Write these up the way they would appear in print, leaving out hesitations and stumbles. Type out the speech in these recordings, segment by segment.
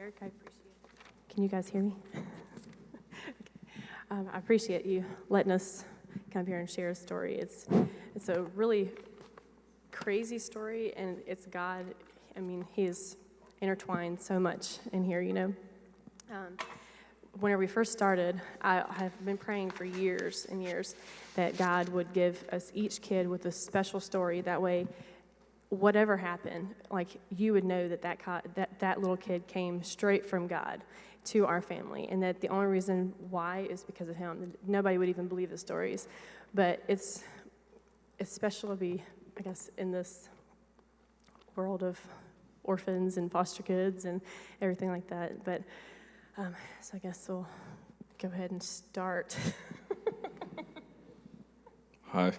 Eric, I appreciate it. Can you guys hear me? I appreciate you letting us come here and share a story. It's a really crazy story, and it's God. I mean, He's intertwined so much in here, you know. Whenever we first started, I have been praying for years and years that God would give us each kid with a special story. That way, whatever happened, like you would know that little kid came straight from God to our family, and that the only reason why is because of him. Nobody would even believe the stories, but it's special to be, I guess, in this world of orphans and foster kids and everything like that. But so I guess we'll go ahead and start. Hi.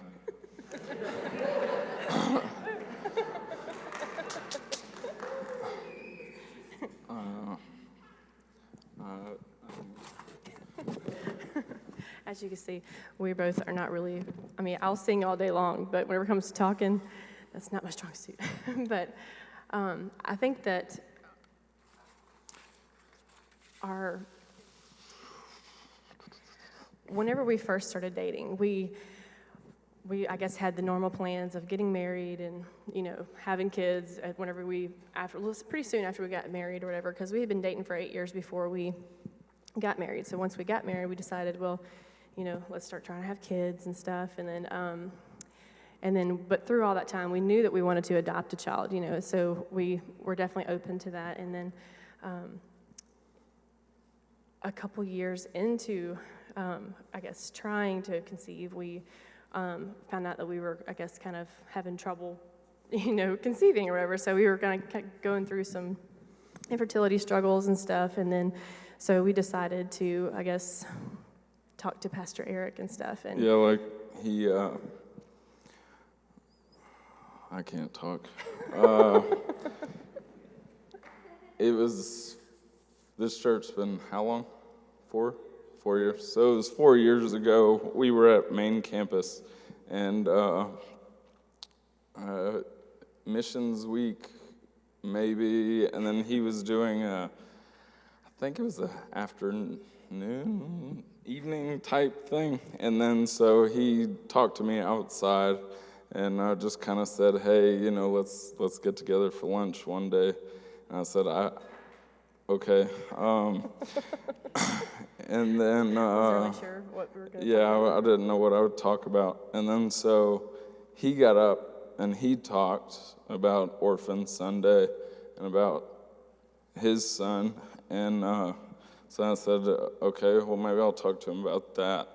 As you can see, we both are not really, I mean, I'll sing all day long, but whenever it comes to talking, that's not my strong suit. But I think that whenever we first started dating, we I guess had the normal plans of getting married and, you know, having kids pretty soon after we got married or whatever, because we had been dating for 8 years before we got married. So once we got married, we decided, well, you know, let's start trying to have kids and stuff. And then, but through all that time, we knew that we wanted to adopt a child, you know, so we were definitely open to that. And then a couple years into, I guess, trying to conceive, we found out that we were, I guess, kind of having trouble, you know, conceiving or whatever. So we were kind of going through some infertility struggles and stuff. And then, so we decided to, I guess, talk to Pastor Eric and stuff. And yeah, like he, I can't talk. This church's been how long? 4 years. So it was 4 years ago. We were at main campus, and missions week, maybe, and then he was doing I think it was an afternoon, evening type thing, and then so he talked to me outside, and just kind of said, hey, you know, let's get together for lunch one day. And I said, okay. And then, I wasn't really sure what we were going to yeah, talk about. I didn't know what I would talk about. And then so he got up and he talked about Orphan Sunday and about his son. And so I said, okay, well, maybe I'll talk to him about that.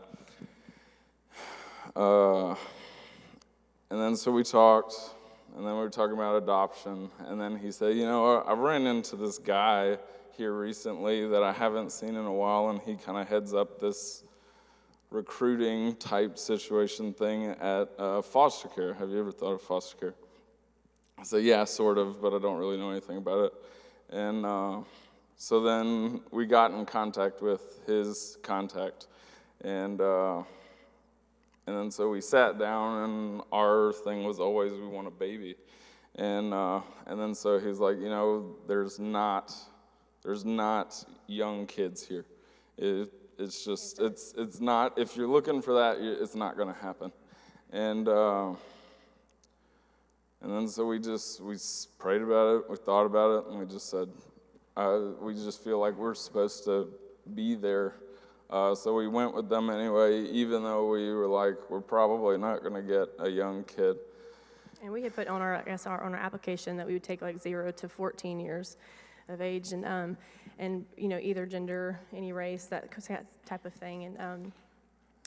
And then so we talked, and then we were talking about adoption. And then he said, you know, I ran into this guy here recently that I haven't seen in a while, and he kind of heads up this recruiting type situation thing at foster care. Have you ever thought of foster care? I said, yeah, sort of, but I don't really know anything about it. And so then we got in contact with his contact, and then so we sat down, and our thing was always we want a baby. And then so he was like, you know, there's not young kids here. It's just, it's not, if you're looking for that, it's not going to happen. And then so we prayed about it, we thought about it, and we just said, we just feel like we're supposed to be there. So we went with them anyway, even though we were like, we're probably not going to get a young kid. And we had put on our application that we would take like 0 to 14 years of age, and you know, either gender, any race, that type of thing.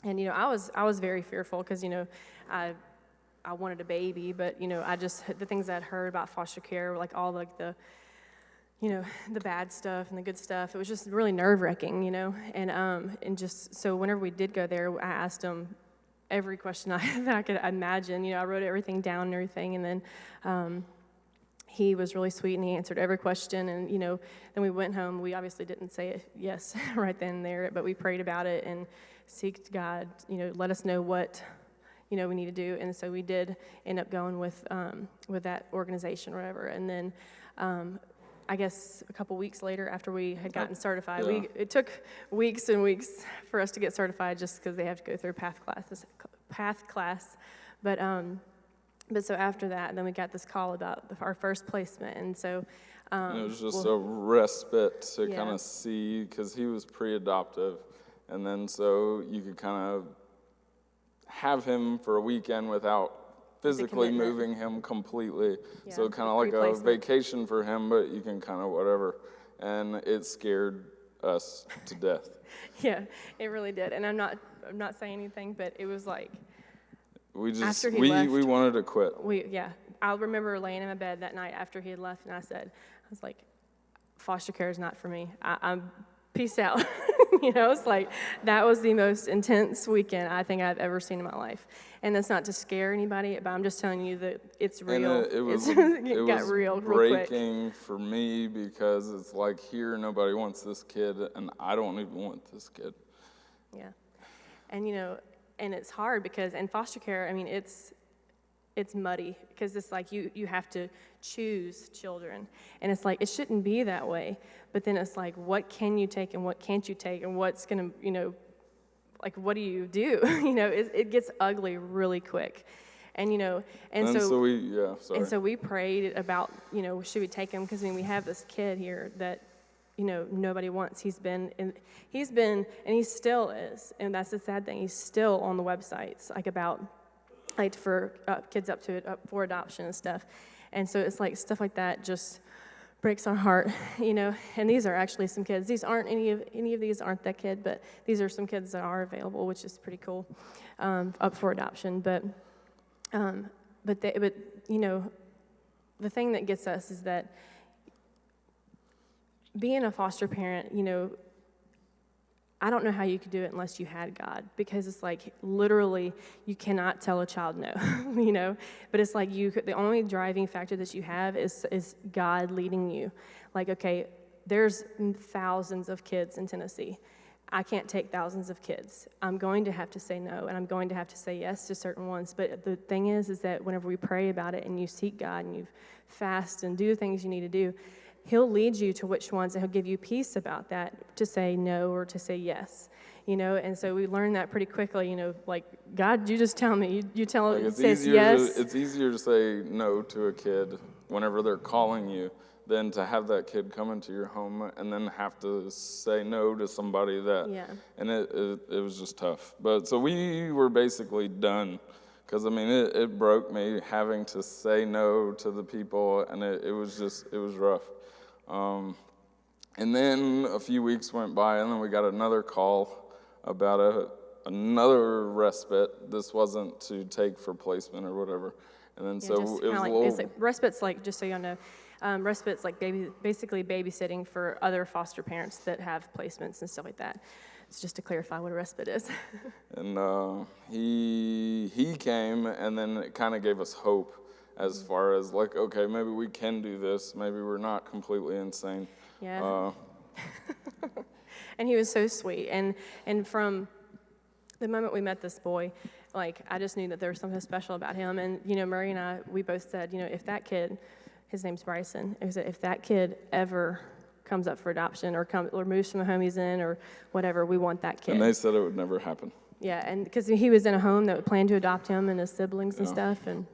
And you know, I was very fearful because, you know, I wanted a baby, but you know, the things I'd heard about foster care were like all like the, you know, the bad stuff and the good stuff. It was just really nerve-wracking, you know, and just so whenever we did go there, I asked him every question that I could imagine. You know, I wrote everything down and everything, and then he was really sweet, and he answered every question. And you know, then we went home. We obviously didn't say yes right then and there, but we prayed about it and seeked God. You know, let us know what, you know, we need to do. And so we did end up going with that organization or whatever. And then I guess a couple weeks later, after we had gotten certified, Yeah. it took weeks and weeks for us to get certified, just because they have to go through path class. But so after that, then we got this call about our first placement, and so. And it was just a respite to Yeah. kind of see, because he was pre-adoptive, and then so you could kind of have him for a weekend without physically commitment. moving him completely. Yeah, So kind the of like a pre-placement. vacation for him, but you can kind of whatever. And it scared us to death. Yeah, it really did. And I'm not saying anything, but it was like We just After he we left- wanted to quit. I'll remember laying in my bed that night after he had left, and I was like, foster care is not for me. I'm peace out. It's like, that was the most intense weekend I think I've ever seen in my life. And that's not to scare anybody, but I'm just telling you that it's real. And it was it got real quick. breaking for me, because it's like, here nobody wants this kid, and I don't even want this kid. Yeah. And, and it's hard because in foster care, I mean, it's muddy, because it's like you have to choose children. And it's like, it shouldn't be that way. But then it's like, what can you take and what can't you take, and what's going to, like, what do you do? It gets ugly really quick. And, and so we prayed about, should we take him? Because, we have this kid here that, nobody wants. He's been, and he still is. And that's the sad thing. He's still on the websites, for kids up for adoption and stuff. And so it's like stuff like that just breaks our heart, And these are actually some kids. These aren't any of these aren't that kid, but these are some kids that are available, which is pretty cool, up for adoption. But the thing that gets us is that being a foster parent, I don't know how you could do it unless you had God, because it's like, literally, you cannot tell a child no, But it's like, the only driving factor that you have is God leading you. Like, okay, there's thousands of kids in Tennessee. I can't take thousands of kids. I'm going to have to say no, and I'm going to have to say yes to certain ones. But the thing is that whenever we pray about it and you seek God and you fast and do the things you need to do, He'll lead you to which ones, and He'll give you peace about that, to say no or to say yes, And so we learned that pretty quickly, like, God, you just tell me. You tell Like, it says yes. It's easier to say no to a kid whenever they're calling you than to have that kid come into your home and then have to say no to somebody that. Yeah. And it was just tough. But so we were basically done. Because, it broke me having to say no to the people, and it was rough. And then a few weeks went by, and then we got another call about another respite. This wasn't to take for placement or whatever. And then so it was it's like respite's like, just so you know, respite's like basically babysitting for other foster parents that have placements and stuff like that. It's just to clarify what a respite is. And he came, and then it kind of gave us hope as far as like, okay, maybe we can do this. Maybe we're not completely insane. Yeah. And he was so sweet. And from the moment we met this boy, like, I just knew that there was something special about him. And, Murray and I, we both said, if that kid, his name's Bryson, if that kid ever comes up for adoption or moves from the home he's in or whatever, we want that kid. And they said it would never happen. Yeah, and because he was in a home that planned to adopt him and his siblings and stuff. And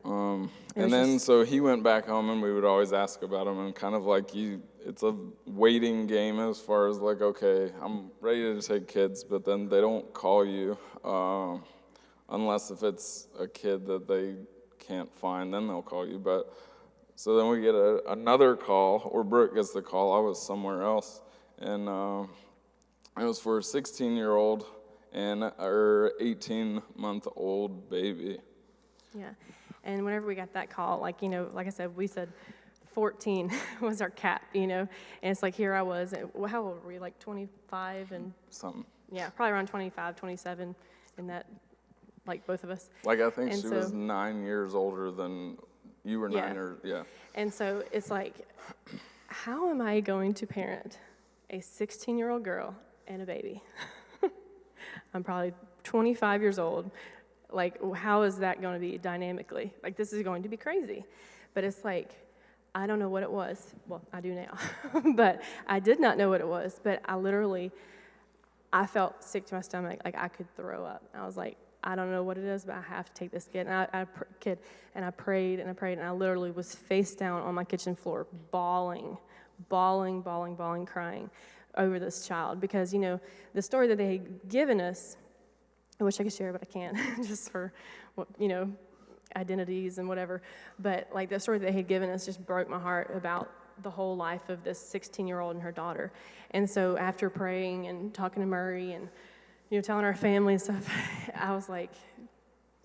then so he went back home, and we would always ask about him, and kind of like it's a waiting game as far as like, okay, I'm ready to take kids, but then they don't call you unless if it's a kid that they can't find, then they'll call you. But so then we get another call, or Brooke gets the call. I was somewhere else, and it was for a 16-year-old and our 18-month-old baby. Yeah, and whenever we got that call, like I said, we said 14 was our cap, and it's like, here I was, how old were we, like 25 and? Something. Yeah, probably around 25, 27, in that, like, both of us. Like, I think and she was 9 years older than you were. Yeah. 9 or, yeah. And so it's like, how am I going to parent a 16-year-old girl and a baby? I'm probably 25 years old. Like, how is that going to be dynamically? Like, this is going to be crazy. But it's like, I don't know what it was. Well, I do now. But I did not know what it was. But I felt sick to my stomach, like I could throw up. I was like, I don't know what it is, but I have to take this kid. And I prayed, and I literally was face down on my kitchen floor, bawling, crying over this child. Because, the story that they had given us, I wish I could share, but I can't, just for, identities and whatever. But, like, the story that they had given us just broke my heart about the whole life of this 16-year-old and her daughter. And so after praying and talking to Murray and, telling our family and stuff, I was like,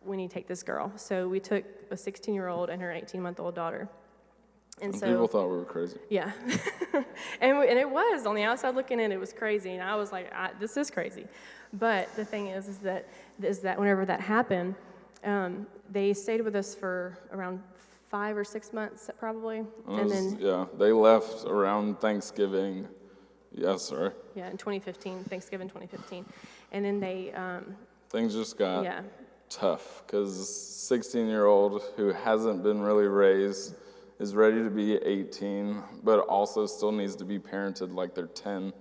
we need to take this girl. So we took a 16-year-old and her 18-month-old daughter. And so people thought we were crazy. Yeah. and it was. On the outside looking in, it was crazy. And I was like, this is crazy. But the thing is that whenever that happened, they stayed with us for around 5 or 6 months, probably. They left around Thanksgiving. Yes, sir. Yeah, in 2015, Thanksgiving 2015. And then they... things just got tough, because 16-year-old who hasn't been really raised is ready to be 18, but also still needs to be parented like they're 10.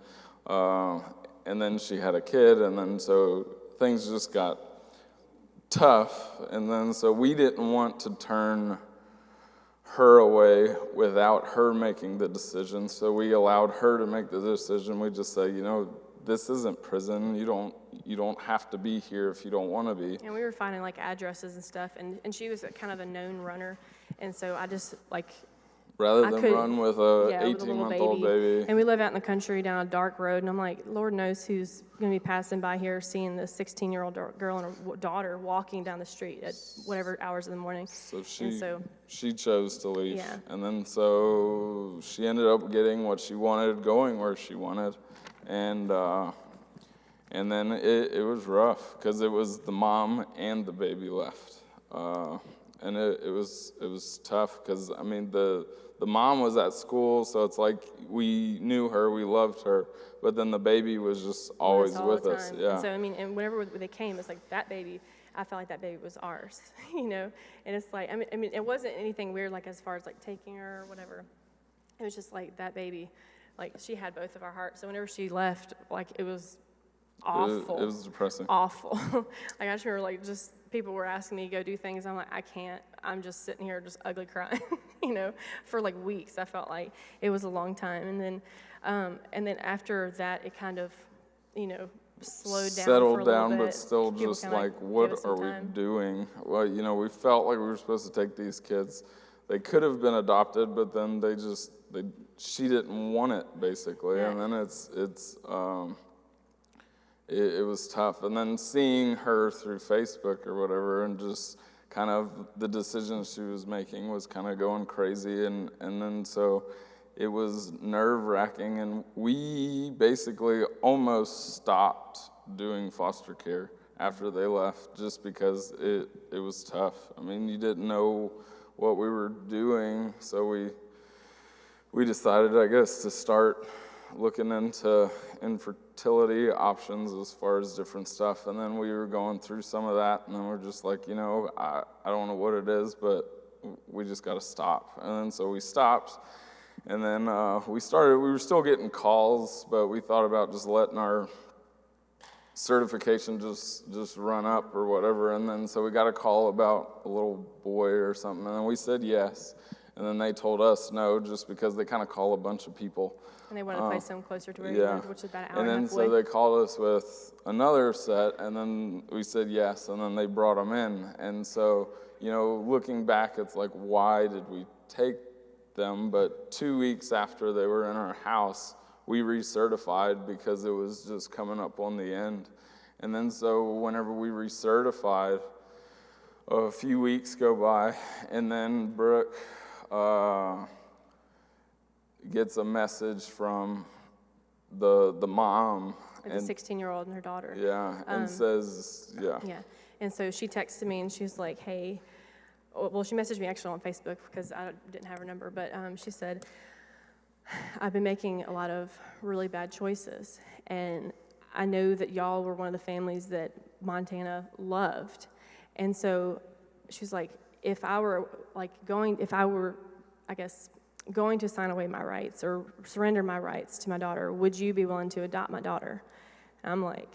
And then she had a kid, and then so things just got tough. And then so we didn't want to turn her away without her making the decision. So we allowed her to make the decision. We just say, this isn't prison. You don't have to be here if you don't want to be. And we were finding like addresses and stuff, and she was kind of a known runner, and so I just like. Rather than run with a 18-month-old baby. And we live out in the country down a dark road, and I'm like, Lord knows who's going to be passing by here, seeing this 16-year-old girl and her daughter walking down the street at whatever hours of the morning. So she chose to leave. Yeah. And then so she ended up getting what she wanted, going where she wanted. And then it was rough, because it was the mom and the baby left. And it was tough, because, the mom was at school, so it's like we knew her, we loved her, but then the baby was just always with us. Yeah. And so, and whenever they came, it's like that baby, I felt like that baby was ours, And it's like, it wasn't anything weird, like as far as like taking her or whatever. It was just like that baby, like she had both of our hearts. So whenever she left, like it was awful. It was depressing. Awful. Like I just remember like just people were asking me to go do things. I'm like, I can't. I'm just sitting here just ugly crying, for like weeks. I felt like it was a long time. And then after that, it kind of, slowed down settled for a down, little bit. but still just like, what are we doing? Well, we felt like we were supposed to take these kids. They could have been adopted, but then she didn't want it, basically. Yeah. And then it was tough. And then seeing her through Facebook or whatever, and just kind of the decisions she was making was kind of going crazy. And then so it was nerve-wracking. And we basically almost stopped doing foster care after they left, just because it was tough. You didn't know what we were doing, so we decided, I guess, to start looking into infertility options as far as different stuff. And then we were going through some of that, and then we're just like, I don't know what it is, but we just got to stop. And then so we stopped, and then we were still getting calls, but we thought about just letting our certification just run up or whatever. And then so we got a call about a little boy or something, and then we said yes. And then they told us no, just because they kind of call a bunch of people. And they wanted to place them closer to where you lived, which is about an hour and a half away. And then so they called us with another set, and then we said yes, and then they brought them in. And so, looking back, it's like, why did we take them? But 2 weeks after they were in our house, we recertified, because it was just coming up on the end. And then so whenever we recertified, a few weeks go by, and then Brooke gets a message from the mom. The 16-year-old and her daughter. Yeah, and says, yeah. Yeah, and so she texted me, and she was like, hey, well, she messaged me actually on Facebook, because I didn't have her number, but she said, I've been making a lot of really bad choices, and I know that y'all were one of the families that Montana loved. And so she was like, if I were, I guess, going to sign away my rights or surrender my rights to my daughter. Would you be willing to adopt my daughter? And I'm like,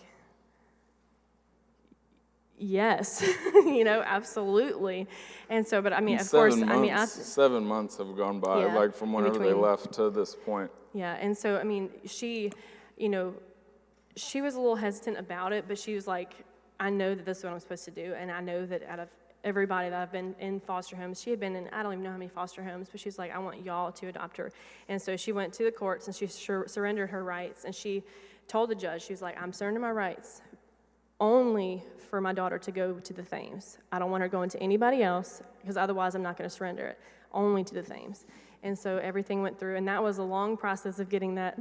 yes, absolutely. And so, but I mean, of course, 7 months have gone by, Yeah, like from whenever they left to this point. Yeah, and so, I mean, she was a little hesitant about it, but she was like, I know that this is what I'm supposed to do, and I know that out of everybody that I've been in foster homes, she had been in, I don't even know how many foster homes, but she's like, I want y'all to adopt her. And so she went to the courts, and she surrendered her rights, and she told the judge, she was like, I'm surrendering my rights only for my daughter to go to the Thames. I don't want her going to anybody else, because otherwise I'm not going to surrender it, only to the Thames. And so everything went through, and that was a long process of getting that,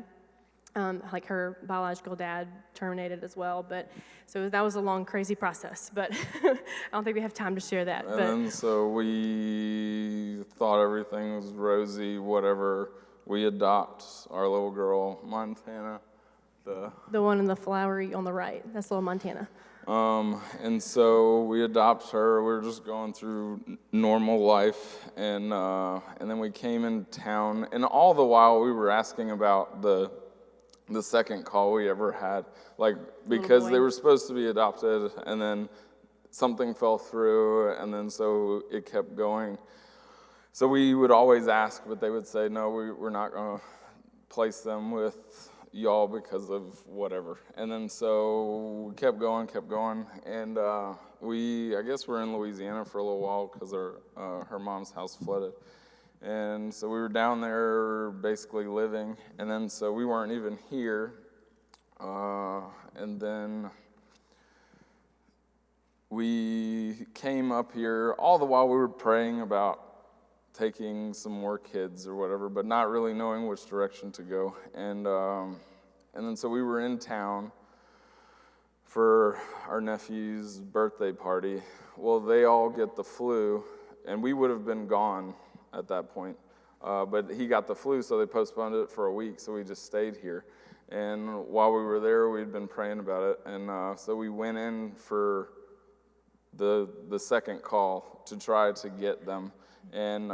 like her biological dad terminated as well. But so that was a long, crazy process. But I don't think we have time to share that. And then so we thought everything was rosy, whatever. We adopt our little girl, Montana. The one in the flowery on the right, that's little Montana. And so we adopt her. We were just going through normal life, and then we came in town. And all the while, we were asking about the second call we ever had, like because they were supposed to be adopted, and then something fell through, and then so it kept going. So we would always ask, but they would say, no, we're not going to place them with y'all because of whatever. And then so we kept going, and I guess we're in Louisiana for a little while because her mom's house flooded. And so we were down there basically living, and then so we weren't even here. And then we came up here, all the while we were praying about taking some more kids or whatever, but not really knowing which direction to go. And then so we were in town for our nephew's birthday party. Well, they all get the flu, and we would have been gone at that point. But he got the flu, so they postponed it for a week, so we just stayed here. And while we were there, we'd been praying about it, and so we went in for the second call to try to get them. And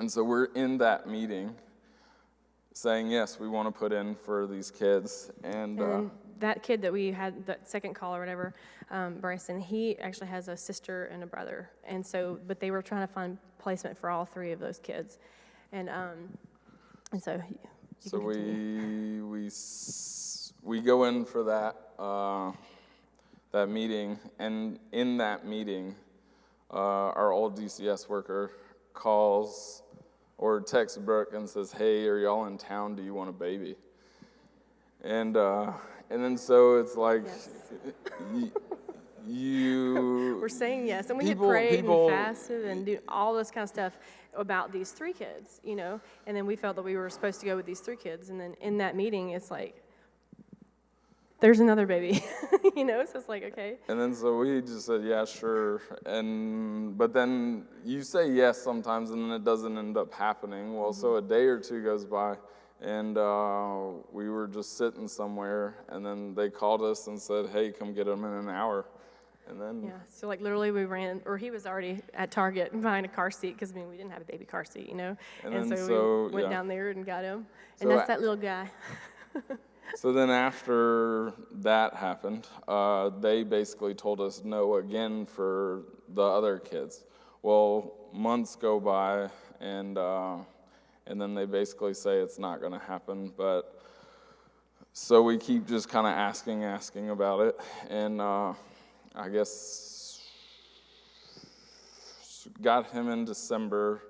so we're in that meeting saying, yes, we want to put in for these kids. And that kid that we had, that second call or whatever, Bryson, he actually has a sister and a brother. And so, but they were trying to find placement for all three of those kids. And so so we go in for that meeting, and in that meeting, our old DCS worker calls or texts Brooke and says, hey, are y'all in town? Do you want a baby? And then so it's like, yes. We're saying yes. And we had prayed and fasted and do all this kind of stuff about these three kids, and then we felt that we were supposed to go with these three kids. And then in that meeting, it's like, there's another baby, so it's like, okay. And then so we just said, yeah, sure. But then you say yes sometimes, and then it doesn't end up happening. Well, so a day or two goes by, and we were just sitting somewhere, and then they called us and said, hey, come get them in an hour. And then yeah, so like literally we ran, or he was already at Target buying a car seat, because we didn't have a baby car seat, And so we went down there and got him, and that's that little guy. So then after that happened, they basically told us no again for the other kids. Well, months go by, and then they basically say it's not going to happen. But so we keep just kind of asking about it, and I guess got him in December.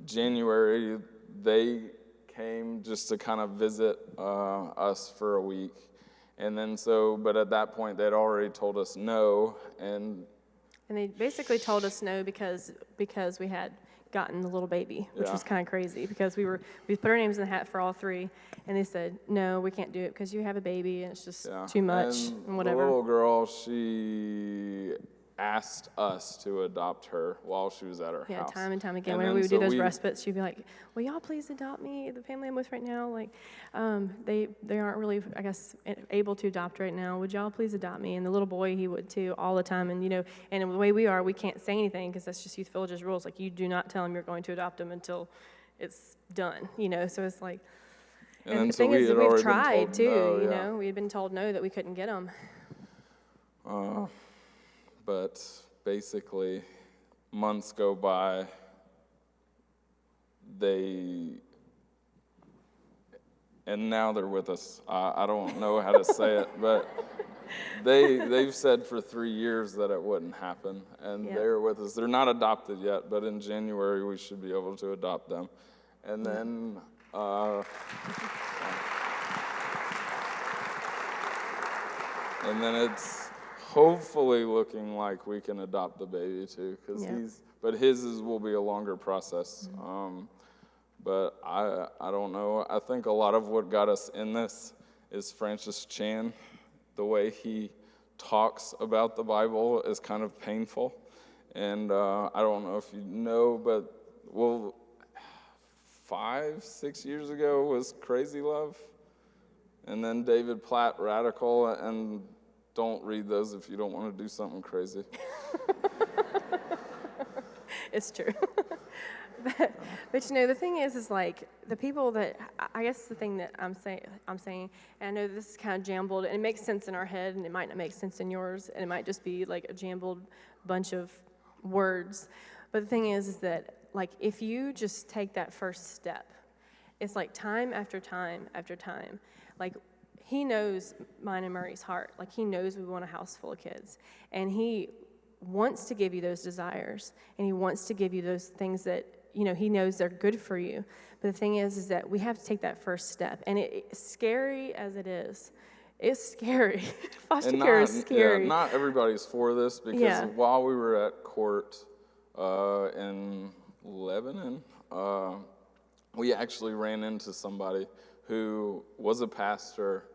January, they came just to kind of visit us for a week. And then but at that point, they'd already told us no. And they basically told us no because we had gotten the little baby, which was kind of crazy, because we put our names in the hat for all three, and they said, no, we can't do it because you have a baby, and it's just too much, and whatever. The little girl, she asked us to adopt her while she was at our house. Yeah, time and time again. Whenever we would do those respites, she'd be like, will y'all please adopt me? The family I'm with right now, like, they aren't really, I guess, able to adopt right now. Would y'all please adopt me? And the little boy, he would too, all the time. And, and the way we are, we can't say anything because that's just Youth Village's rules. Like, you do not tell him you're going to adopt him until it's done, So it's like, And and the so thing we is, had we've already been tried told too, no, We had been told no, that we couldn't get them. But basically, months go by, and now they're with us. I don't know how to say it, but they've said for 3 years that it wouldn't happen, and Yeah. they're with us. They're not adopted yet, but in January we should be able to adopt them. And Yeah. then, it's hopefully looking like we can adopt the baby too, because Yeah. but his will be a longer process. But I don't know. I think a lot of what got us in this is Francis Chan. The way he talks about the Bible is kind of painful. And I don't know if you know, but 5-6 years ago was Crazy Love. And then David Platt, Radical, and don't read those if you don't want to do something crazy. It's true. But the thing is like the people that I guess the thing that I'm saying, and I know this is kind of jumbled, and it makes sense in our head, and it might not make sense in yours, and it might just be like a jumbled bunch of words. But the thing is that like if you just take that first step, it's like time after time after time. Like he knows mine and Murray's heart. Like he knows we want a house full of kids, and he wants to give you those desires, and he wants to give you those things that he knows they're good for you. But the thing is that we have to take that first step, and scary as it is, it's scary. Foster care is scary. Yeah, not everybody's for this, because while we were at court in Lebanon, we actually ran into somebody who was a pastor,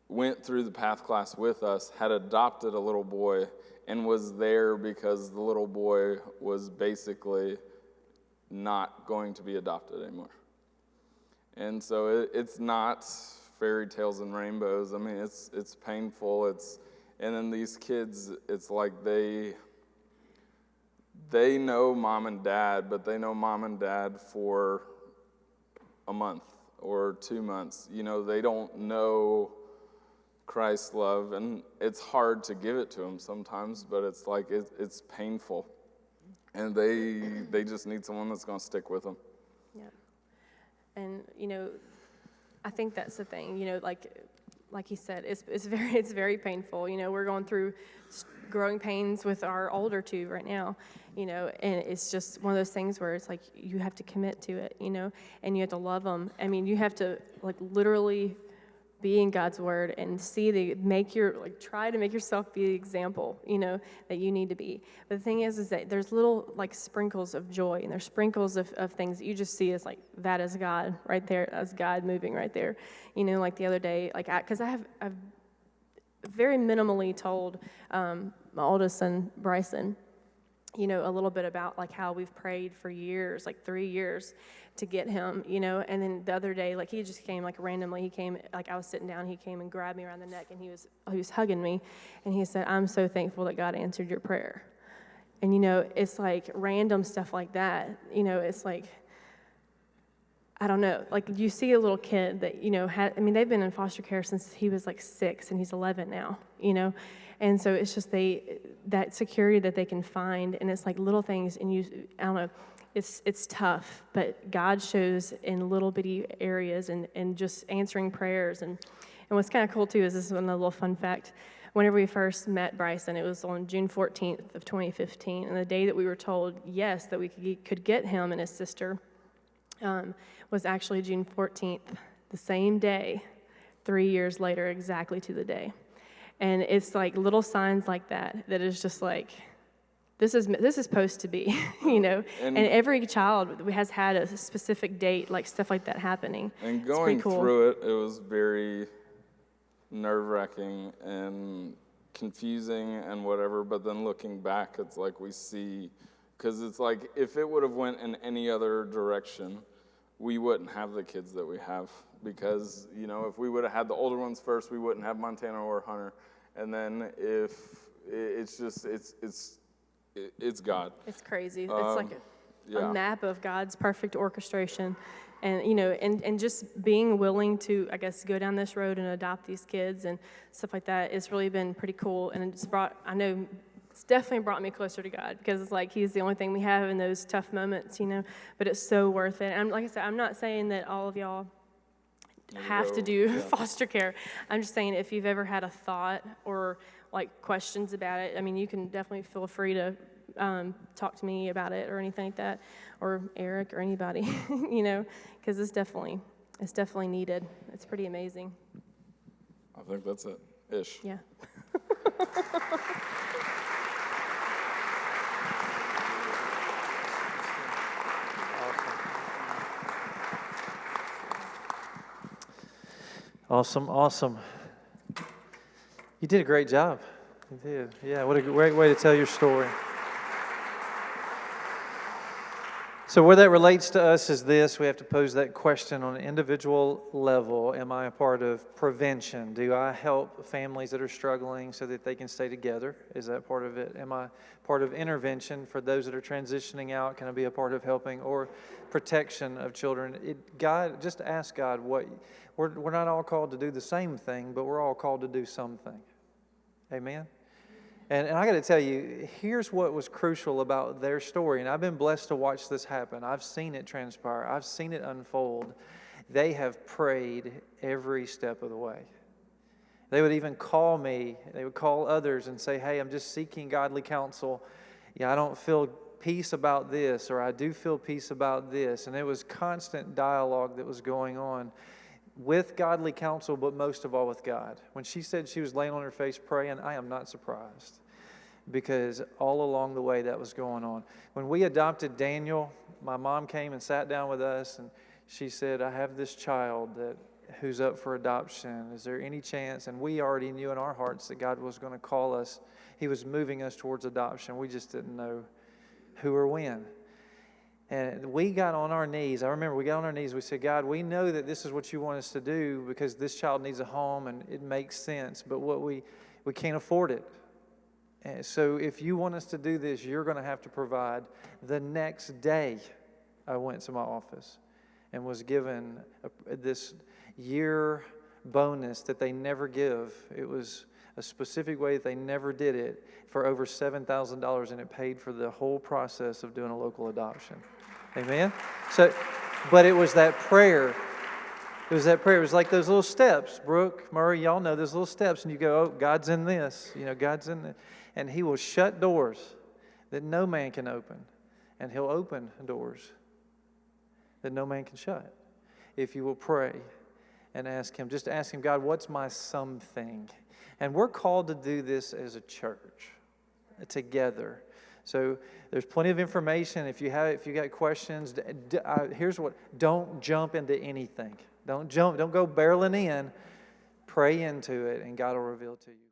went through the PATH class with us, had adopted a little boy, and was there because the little boy was basically not going to be adopted anymore. And so it's not fairy tales and rainbows. I mean, it's painful. And then these kids, it's like they know mom and dad, but they know mom and dad for a month or 2 months. They don't know Christ's love, and it's hard to give it to them sometimes, but it's like it's painful. And they just need someone that's going to stick with them. Yeah. And, I think that's the thing, like he said, it's very painful. We're going through growing pains with our older two right now, and it's just one of those things where it's like you have to commit to it, and you have to love them. I mean, you have to literally be in God's word and try to make yourself be the example, that you need to be. But the thing is that there's little sprinkles of joy, and there's sprinkles of things that you just see as that is God right there, as God moving right there. Like the other day, because I've very minimally told my oldest son, Bryson, a little bit about how we've prayed for years, 3 years, to get him, and then the other day, he just came, randomly, he came, I was sitting down, he came and grabbed me around the neck, and he was hugging me, and he said, "I'm so thankful that God answered your prayer." And, it's random stuff like that, it's I don't know, you see a little kid that, they've been in foster care since he was 6, and he's 11 now, and so it's just that security that they can find, and it's little things, and I don't know, it's tough, but God shows in little bitty areas and just answering prayers. And what's kind of cool too is this is another little fun fact. Whenever we first met Bryson, it was on June 14th of 2015, and the day that we were told yes that we could get him and his sister was actually June 14th, the same day, 3 years later, exactly to the day. And it's little signs like that is just this is supposed to be, and every child has had a specific date, stuff like that happening. And going through it was very nerve-wracking and confusing and whatever, but then looking back, it's we see, because it's if it would have went in any other direction, we wouldn't have the kids that we have, because, if we would have had the older ones first, we wouldn't have Montana or Hunter, and then if it's God. It's crazy. Yeah. a map of God's perfect orchestration. And, and just being willing to, I guess, go down this road and adopt these kids and stuff like that has really been pretty cool. And it's definitely brought me closer to God, because it's like He's the only thing we have in those tough moments, but it's so worth it. And like I said, I'm not saying that all of y'all have to do foster care. I'm just saying, if you've ever had a thought or like questions about it, I mean, you can definitely feel free to talk to me about it or anything like that, or Eric or anybody, because it's definitely needed. It's pretty amazing. I think that's it, ish. Yeah. Awesome. You did a great job. You did. Yeah, what a great way to tell your story. So where that relates to us is this: we have to pose that question on an individual level. Am I a part of prevention? Do I help families that are struggling so that they can stay together? Is that part of it? Am I part of intervention for those that are transitioning out? Can I be a part of helping? Or protection of children? Just ask God what. We're not all called to do the same thing, but we're all called to do something. Amen? And I got to tell you, here's what was crucial about their story. And I've been blessed to watch this happen. I've seen it transpire. I've seen it unfold. They have prayed every step of the way. They would even call me. They would call others and say, hey, I'm just seeking godly counsel. I don't feel peace about this, or I do feel peace about this. And there was constant dialogue that was going on with godly counsel, but most of all with God. When she said she was laying on her face praying, I am not surprised, because all along the way that was going on. When we adopted Daniel, my mom came and sat down with us, and she said, I have this child who's up for adoption. Is there any chance? And we already knew in our hearts that God was going to call us. He was moving us towards adoption. We just didn't know who or when. And we got on our knees. I remember we got on our knees. We said, God, we know that this is what you want us to do, because this child needs a home and it makes sense. But we can't afford it. And so if you want us to do this, you're going to have to provide. The next day, I went to my office and was given this year bonus that they never give. It was a specific way that they never did it, for over $7,000, and it paid for the whole process of doing a local adoption. Amen? So, but it was that prayer. It was that prayer. It was like those little steps. Brooke, Murray, y'all know those little steps, and you go, oh, God's in this. God's in it. And He will shut doors that no man can open, and He'll open doors that no man can shut. If you will pray and ask Him, just ask Him, God, what's my something? And we're called to do this as a church, together. So there's plenty of information. If you got questions, here's what: don't jump into anything. Don't go barreling in. Pray into it, and God will reveal to you.